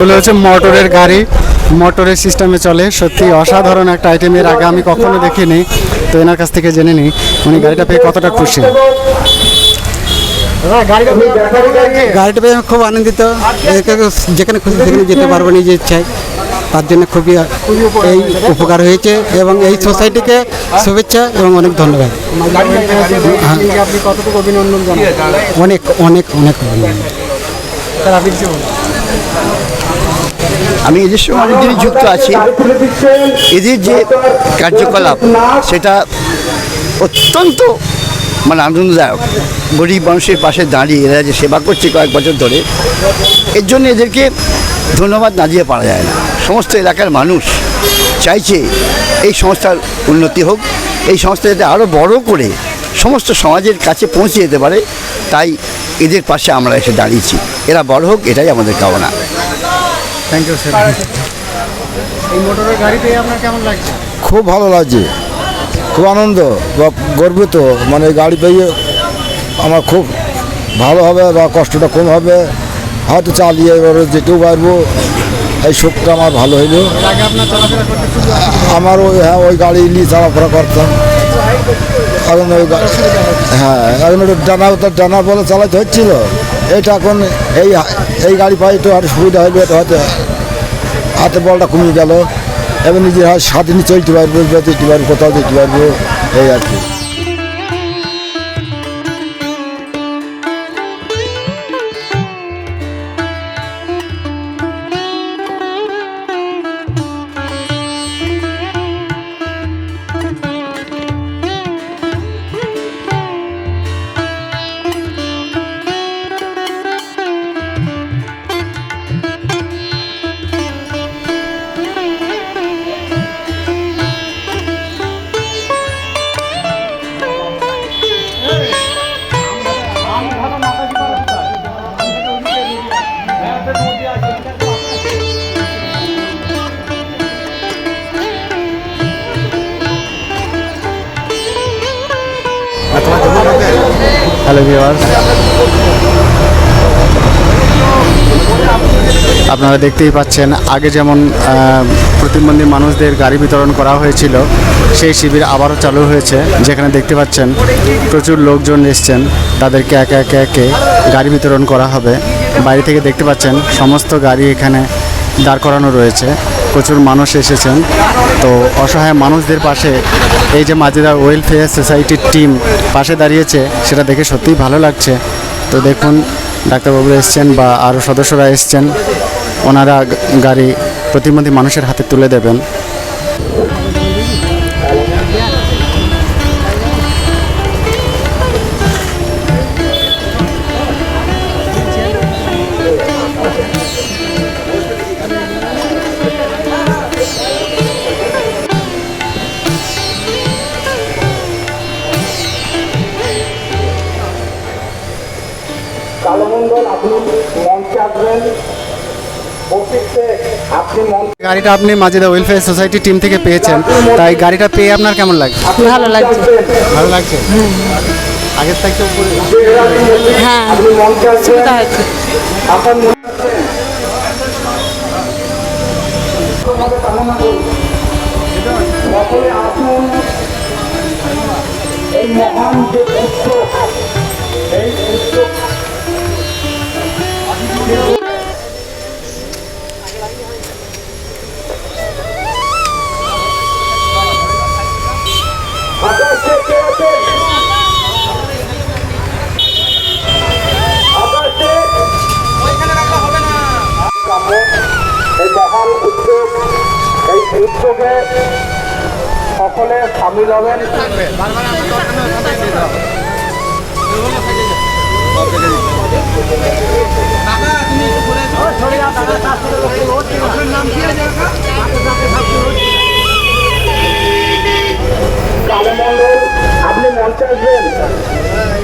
এগুলো হচ্ছে মোটরের গাড়ি, মোটরের সিস্টেমে চলে। সত্যি অসাধারণ একটা আইটেম, এর আগে আমি কখনো দেখিনি। তো এনার কাছ থেকে জেনে নিই উনি গাড়িটা পেয়ে কতটা খুশি। গাড়িটা পেয়ে খুব আনন্দিত। যেখানে খুশি সেখানে যেতে পারবো নিজের ইচ্ছায়, তার জন্য খুবই এই উপকার হয়েছে এবং এই সোসাইটিকে শুভেচ্ছা এবং অনেক ধন্যবাদ। আপনি কতটুকু অভিনন্দন জানান? অনেক অনেক অনেক অভিনন্দন। স্যার আপনি কিছু বলুন। আমি এদের সঙ্গে অনেকদিনই যুক্ত আছি। এদের যে কার্যকলাপ সেটা অত্যন্ত আনন্দদায়ক। গরিব মানুষের পাশে দাঁড়িয়ে এরা যে সেবা করছে কয়েক বছর ধরে, এর জন্য এদেরকে ধন্যবাদ না দিয়ে পারা যায় না। সমস্ত এলাকার মানুষ চাইছে এই সংস্থার উন্নতি হোক, এই সংস্থা যাতে আরও বড় করে সমস্ত সমাজের কাছে পৌঁছে যেতে পারে। তাই এদের পাশে আমরা এসে দাঁড়িয়েছি। এরা বড় হোক, এটাই আমাদের কামনা। Thank you sir. এই মোটরের গাড়ি পেয়ে আপনার কেমন লাগছে? খুব ভালো লাগছে, খুব আনন্দ বা গর্বিত। গাড়ি পেয়ে আমার খুব ভালো হবে বা কষ্টটা কম হবে, হয়তো চালিয়ে এবারে যেতেও পারবো। এই শোকটা আমার ভালো হইলো। আগে আপনার চলাফেরা করতে খুব আমার ওই গাড়ি নিয়ে চলাফেরা করতাম। এখন এখন ওটা ডানা বলে চালাতে হচ্ছিল। এটা এখন এই গাড়ি পাই তো আর সুবিধা হইলো। এটা হয়তো হাতে বলটা কমিয়ে গেল, এবার নিজের হাত স্বাধীনে চলতে পারবো, যেতে পারবো, কোথাও যেতে পারবো, এই আর কি। হ্যালো ভিউয়ার্স, আপনারা দেখতেই পাচ্ছেন আগে যেমন প্রতিবন্ধী মানুষদের গাড়ি বিতরণ করা হয়েছিল, সেই শিবির আবারও চালু হয়েছে। যেখানে দেখতে পাচ্ছেন প্রচুর লোকজন এসছেন, তাদেরকে একে একে একে গাড়ি বিতরণ করা হবে। বাইরে থেকে দেখতে পাচ্ছেন সমস্ত গাড়ি এখানে দাঁড় করানো রয়েছে, প্রচুর মানুষ এসেছেন। তো অসহায় মানুষদের পাশে এই যে মাজেদা ওয়েলফেয়ার সোসাইটির টিম পাশে দাঁড়িয়েছে, সেটা দেখে সত্যিই ভালো লাগছে। তো দেখুন ডাক্তারবাবু এসছেন বা আরও সদস্যরা এসছেন, ওনারা গাড়ি প্রতিবন্ধী মানুষের হাতে তুলে দেবেন। গাড়িটা আপনি মাজেদা ওয়েলফেয়ার সোসাইটি টিম থেকে পেয়েছেন, তাই গাড়িটা পেয়ে আপনার কেমন লাগছে? ভালো লাগছে। ভালো লাগছে। আগের থেকে হ্যাঁ, সুবিধা হয়েছে। এই উদ্যোগে সকলে সামিল হবেন। কালো মন্ডল আপনি মঞ্চে আসবেন।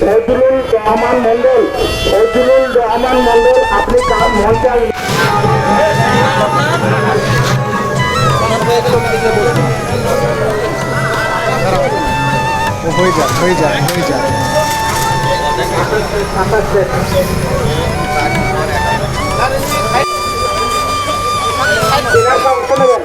ফজলুল রহমান মন্ডল, ফজলুল রহমান মন্ডল আপনি মঞ্চে আসবেন। হয়ে যায়। নেবেন।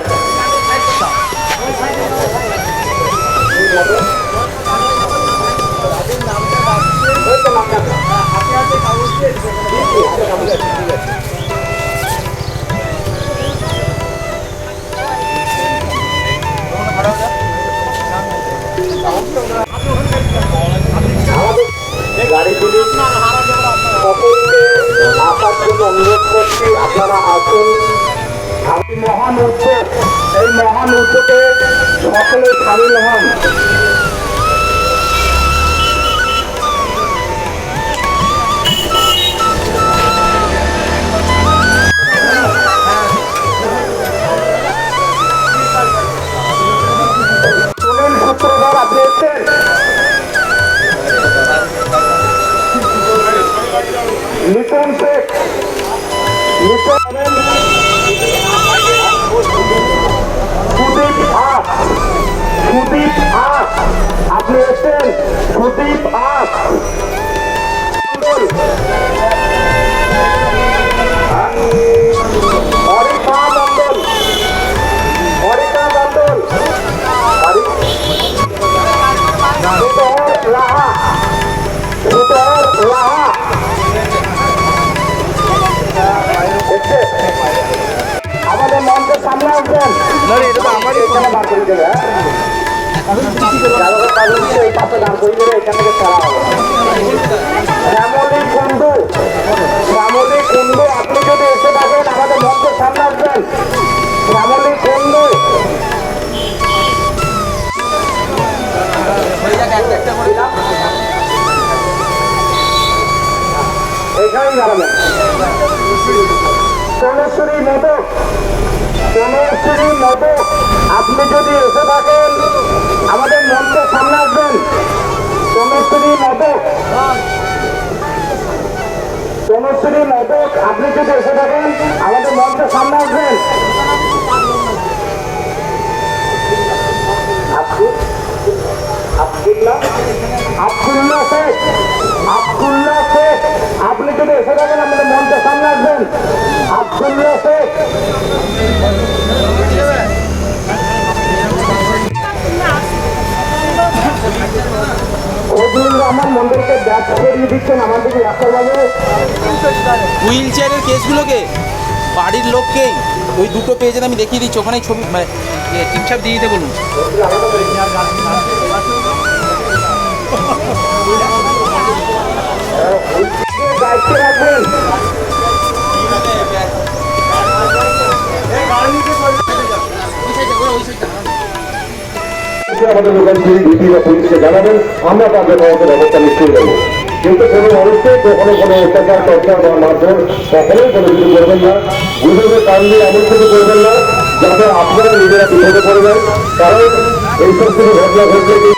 গাড়িগুলি সকলকে আসার জন্য অনুরোধ করছি, আপনারা আসুন। আমি মহান উদ্যোগ, এই মহান উদ্যোগে সকলে সামিল হন। সুনীল সূত্রধর আপনি এসছেন? লিটন শেখ, সুদীপ আস, সুদীপ আস আপনি এসছেন? সুদীপ আস মণ্ডল, অরিকা মণ্ডল, অরিকা মণ্ডল, সুতহর লাহা, সুতহর লাহা আমাদের মঞ্চের সামনে আসবেন। এখানে বার করে দেবে, এই পাশে দাঁড় করে দেবে, এখান থেকে ছাড়া হবে। শ্যামলী কুণ্ডু, শ্যামলী কুণ্ডু আপনি যদি এসে থাকেন আমাদের মঞ্চের সামনে আসবেন। শ্যামলী কুণ্ডু এখানেই দাঁড়াবেন। সোমেশ্বরী মোদক, সোমেশ্বরী মোদক আপনি যদি এসে থাকেন আমাদের মঞ্চের সামনে আসবেন। সোমেশ্বরী মোদক, সোমেশ্বরী মোদক আপনি যদি এসে থাকেন আমাদের মঞ্চের সামনে আসবেন। আব্দুল্লাহ শেখ, আব্দুল্লাহ শেখ আপনি যদি এসে থাকেন আমাদের মঞ্চের সামনে আসবেন। আব্দুল্লাহ শেখ, ফজলুর রহমান মন্ডলকে ব্যাট করিয়ে দিচ্ছেন আমাদের ডাক্তারবাবু। হুইল চেয়ারের কেসগুলোকে বাড়ির লোককেই ওই দুটো পেজে আমি দেখিয়ে দিচ্ছি, ওখানে ছবি মানে টিপছাপ দিয়ে দিতে বলুন। দায়িত্বে রাখবেন। আমাদের দোকান থেকে ডিউটি বা পুলিশকে জানাবেন, আমরা তাদের ব্যবস্থা নিশ্চয়ই দেবো। কিন্তু কোনো মানুষকে কখনো কোনো অত্যাচার টর্চার বা মারধর কখনোই কোনো কিছু করবেন না। গুজবের কান দিয়ে এমন কিছু করবেন না যাতে আপনারা নিজেরা বিপদে পড়ে যান। কারণ এইসব কিছু ঘটনা ঘটলে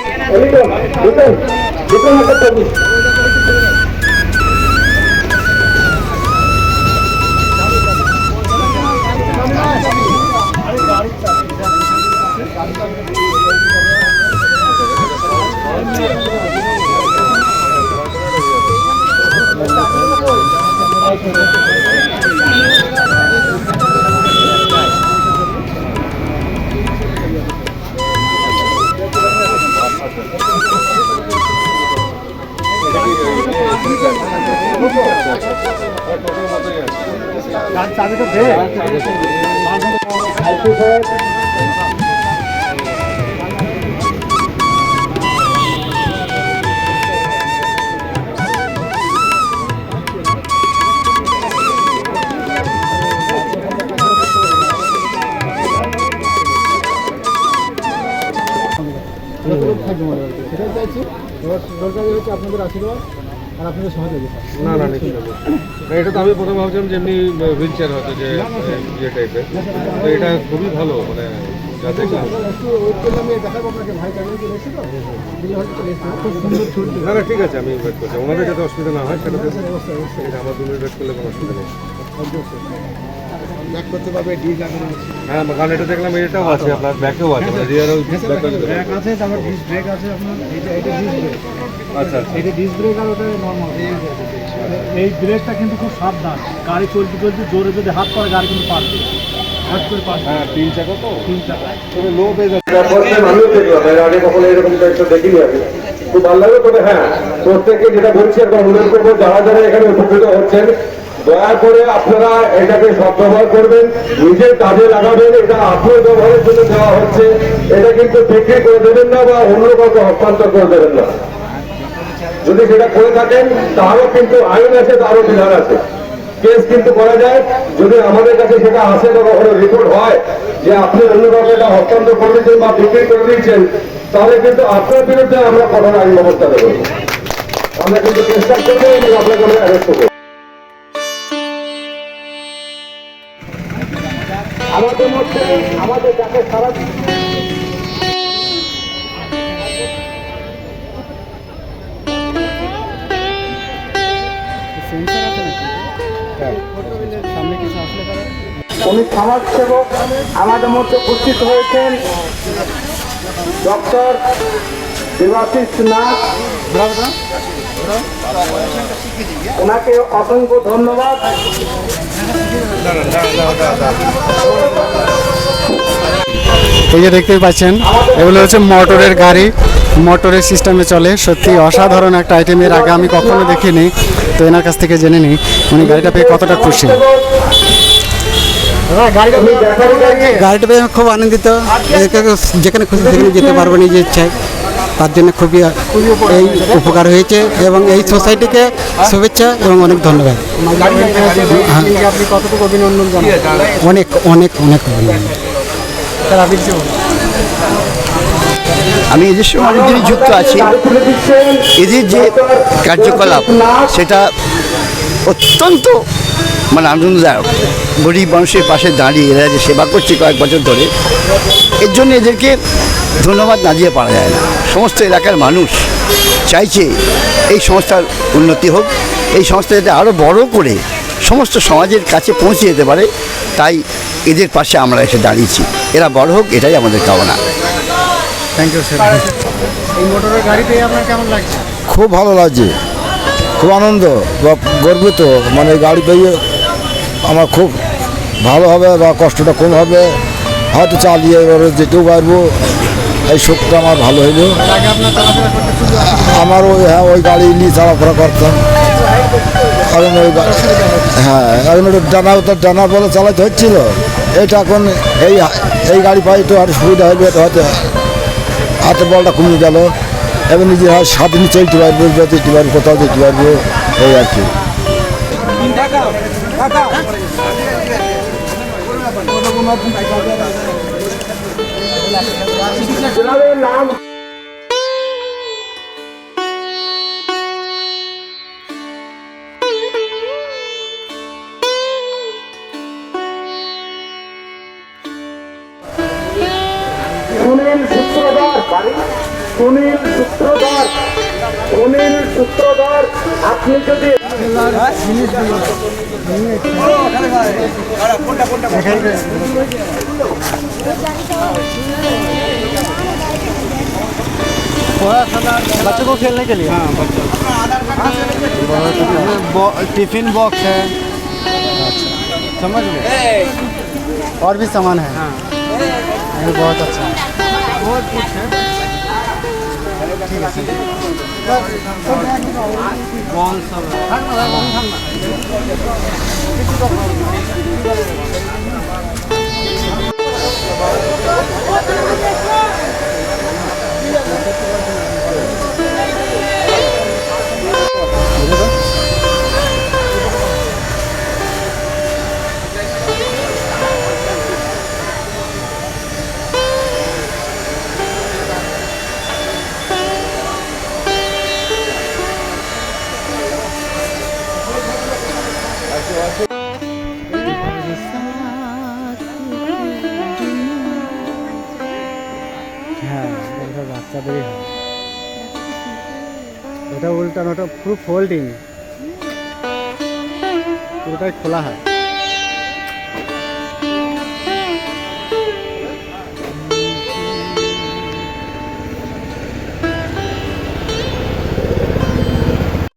চাবিটা দে। দরকারি হচ্ছে আপনাদের আশীর্বাদ আর আপনাদের সহযোগিতা। না না নিশ্চয়ই না, এটা তো আমি প্রথমে ভাবছিলাম যে এমনি হুইল চেয়ার হয়তো যে ইয়ে টাইপের, তো এটা খুবই ভালো মানে যা দেখলাম। না না ঠিক আছে, আমি ওয়েট করছি, ওনাদের যাতে অসুবিধা না হয় সেটা আমার 2 মিনিট ওয়েট করলে কোনো অসুবিধা নেই। ব্যাক করতে পারবে, ডিজ লাগানো আছে। হ্যাঁ কারণ এটা দেখলাম এটাও আছে, আপনার ব্যাকেও আছে, রিয়ারও ব্যাক আছে, তারপর ডিস্ক ব্রেক আছে আপনার। এটা ডিস্ক ব্রেক। আচ্ছা এটা ডিস্ক ব্রেক আর ওটা নর্মাল। এই ব্রেকটা কিন্তু খুব সাবধান, গাড়ি চলতে চলতে জোরে যদি হাত পড়ে গাড়ি কিন্তু পাল্টে। হ্যাঁ 3 চাকা তো 3 চাকা তবে লো পেয়ে যাচ্ছে। আমিও দেখলাম, এর আগে কখনো এরকম একটা দেখিনি আমি, খুব ভালো লাগলো। তবে হ্যাঁ, প্রত্যেককে যেটা বলছি একবার অনুরোধ করবো, যারা যারা এখানে উপকৃত হচ্ছেন, দয়া করে আপনারা এটাকে সদ্ব্যবহার করবেন, নিজের কাজে লাগাবেন। এটা আপনার ব্যবহারের জন্য দেওয়া হচ্ছে, এটা কিন্তু বিক্রি করে দেবেন না বা অন্য কাউকে হস্তান্তর করে দেবেন না। যদি সেটা করে থাকেন তারও কিন্তু আইন আছে, তারও বিধান আছে, কেস কিন্তু করা যায়। যদি আমাদের কাছে সেটা আসে বা কখনো রিপোর্ট হয় যে আপনি অন্য কাউকে এটা হস্তান্তর করে দিচ্ছেন বা বিক্রি করে দিচ্ছেন, তাহলে কিন্তু আপনার বিরুদ্ধে আমরা কঠোর আইন ব্যবস্থা নেব। আমরা কিন্তু চেষ্টা করবো এবং আপনাকে আমরা অ্যারেস্ট করবো। আমাদের মধ্যে আমাদের যাকে সারা উনি সমাজসেবক আমাদের মধ্যে উপস্থিত হয়েছেন ডক্টর দেবাশিস নাথ, ওনাকে অসংখ্য ধন্যবাদ। এই যে দেখতে পাচ্ছেন, এগুলো হচ্ছে মোটরের গাড়ি, মোটরের সিস্টেমে চলে। সত্যি অসাধারণ একটা আইটেমের আগে আমি কখনো দেখিনি। তো এনার কাছ থেকে জেনে নিই উনি গাড়িটা পেয়ে কতটা খুশি। গাড়িটা পেয়ে আমি খুব আনন্দিত। যেখানে খুশি সেখানে যেতে পারবো নিজের ইচ্ছায়, তার জন্য খুবই এই উপকার হয়েছে এবং এই সোসাইটিকে শুভেচ্ছা এবং অনেক ধন্যবাদ। আপনি কতটুকু অভিনন্দন জানান? অনেক অনেক অনেক অভিনন্দন। আমি এদের সঙ্গে অনেকদিনই যুক্ত আছি। এদের যে কার্যকলাপ সেটা অত্যন্ত মানে আনন্দদায়ক। গরিব মানুষের পাশে দাঁড়িয়ে এরা যে সেবা করছে কয়েক বছর ধরে, এর জন্য এদেরকে ধন্যবাদ না দিয়ে পারা যায় না। সমস্ত এলাকার মানুষ চাইছে এই সংস্থার উন্নতি হোক, এই সংস্থা যাতে আরও বড় করে সমস্ত সমাজের কাছে পৌঁছে যেতে পারে। তাই এদের পাশে আমরা এসে দাঁড়িয়েছি। এরা বড় হোক, এটাই আমাদের কামনা। Thank you sir. এই মোটরের গাড়ি পেয়ে আপনার কেমন লাগছে? খুব ভালো লাগছে, খুব আনন্দ বা গর্বিত। মানে গাড়ি পেয়ে আমার খুব ভালো হবে বা কষ্টটা কম হবে, হয়তো চালিয়ে এবারে যেতেও পারবো। এই শোকটা আমার ভালো হইলো। আগে আপনার চলাফেরা করতে খুবই আমার ওই গাড়ি নিয়ে চলাফেরা করতাম। এখন এখন ওটা ডানা বলে চালাতে হচ্ছিল। এটা এখন এই গাড়ি পাই তো আর সুবিধা হবে, হয়তো হাতের বলটা কমে গেল। এবার নিজের স্বাধীন চলতে পারবো, যেতে পারবো, কোথাও যেতে পারবো, এই আর কি। নাম সুনীল সূত্রধর, সুনীল সূত্রধর, আপনি যদি बच्चों को खेलने के लिए। हाँ, बच्चों टिफिन बॉक्स है। अच्छा, समझ गए। और भी सामान है। हाँ, ये बहुत अच्छा है। बहुत कुछ है। ठीक है सर। बॉल सब है। হ্যাঁ, বাচ্চাদেরই হয়। ওটা উল্টানো, ওটা পুরো ফোল্ডিং, পুরোটাই খোলা হয়।